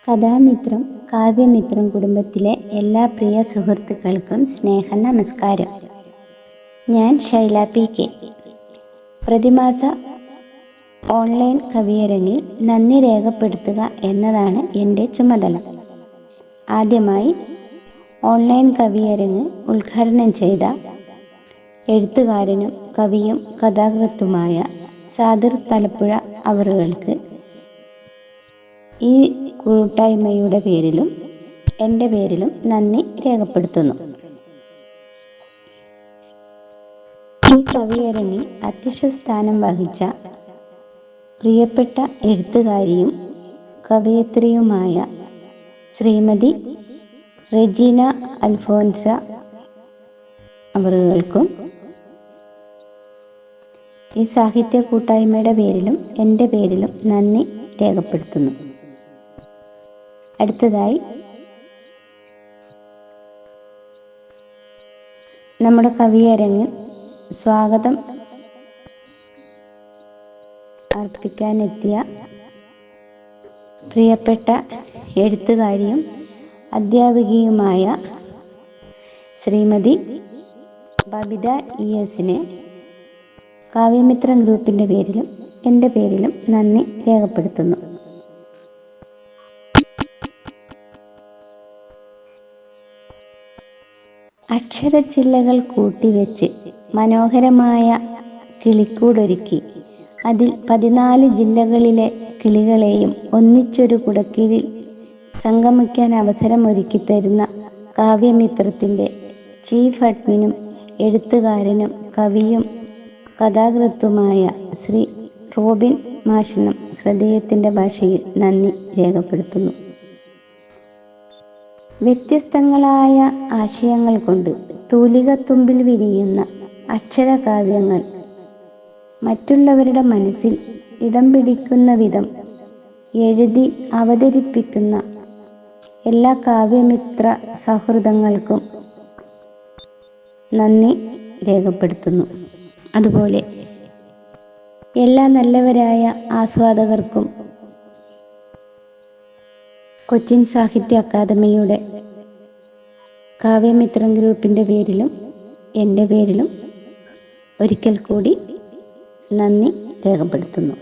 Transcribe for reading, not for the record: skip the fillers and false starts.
കഥാമിത്രം കാവ്യമിത്രം കുടുംബത്തിലെ എല്ലാ പ്രിയ സുഹൃത്തുക്കൾക്കും സ്നേഹ നമസ്കാരം. ഞാൻ ശൈല പി.കെ. പ്രതിമാസ ഓൺലൈൻ കവിയരങ്ങിൽ നന്ദി രേഖപ്പെടുത്തുക എന്നതാണ് എൻ്റെ ചുമതല. ആദ്യമായി ഓൺലൈൻ കവിയരങ്ങ് ഉദ്ഘാടനം ചെയ്ത എഴുത്തുകാരനും കവിയും കഥാകൃത്തുമായ സാദിർ തലപ്പുഴ അവറുകൾക്ക് ഈ കൂട്ടായ്മയുടെ പേരിലും എൻ്റെ പേരിലും നന്ദി രേഖപ്പെടുത്തുന്നു. ഈ കവിയരങ്ങിൽ അധ്യക്ഷ സ്ഥാനം വഹിച്ച പ്രിയപ്പെട്ട എഴുത്തുകാരിയും കവയിത്രിയുമായ ശ്രീമതി റെജീന അൽഫോൻസ അവറുകൾക്കും ഈ സാഹിത്യ കൂട്ടായ്മയുടെ പേരിലും എൻ്റെ പേരിലും നന്ദി രേഖപ്പെടുത്തുന്നു. അടുത്തതായി നമ്മുടെ കവിയരങ്ങിൽ സ്വാഗതം അർപ്പിക്കാനെത്തിയ പ്രിയപ്പെട്ട എഴുത്തുകാരിയും അധ്യാപികയുമായ ശ്രീമതി ബബിത ഇ.എസിനെ കാവ്യമിത്രം ഗ്രൂപ്പിൻ്റെ പേരിലും എൻ്റെ പേരിലും നന്ദി രേഖപ്പെടുത്തുന്നു. അക്ഷരച്ചില്ലകൾ കൂട്ടിവെച്ച് മനോഹരമായ കിളിക്കൂടൊരുക്കി അതിൽ 14 ജില്ലകളിലെ കിളികളെയും ഒന്നിച്ചൊരു കുടക്കീഴിൽ സംഗമിക്കാൻ അവസരമൊരുക്കി തരുന്ന കാവ്യമിത്രത്തിൻ്റെ ചീഫ് അഡ്മിനും എഴുത്തുകാരനും കവിയും കഥാകൃത്തുമായ ശ്രീ റോബിൻ മാഷിനും ഹൃദയത്തിൻ്റെ ഭാഷയിൽ നന്ദി രേഖപ്പെടുത്തുന്നു. വ്യത്യസ്തങ്ങളായ ആശയങ്ങൾ കൊണ്ട് തൂലികത്തുമ്പിൽ വിരിയുന്ന അക്ഷരകാവ്യങ്ങൾ മറ്റുള്ളവരുടെ മനസ്സിൽ ഇടം പിടിക്കുന്ന വിധം എഴുതി അവതരിപ്പിക്കുന്ന എല്ലാ കാവ്യമിത്ര സൗഹൃദങ്ങൾക്കും നന്ദി രേഖപ്പെടുത്തുന്നു. അതുപോലെ എല്ലാ നല്ലവരായ ആസ്വാദകർക്കും കൊച്ചിൻ സാഹിത്യ അക്കാദമിയുടെ കാവ്യമിത്രം ഗ്രൂപ്പിൻ്റെ പേരിലും എൻ്റെ പേരിലും ഒരിക്കൽ കൂടി നന്ദി രേഖപ്പെടുത്തുന്നു.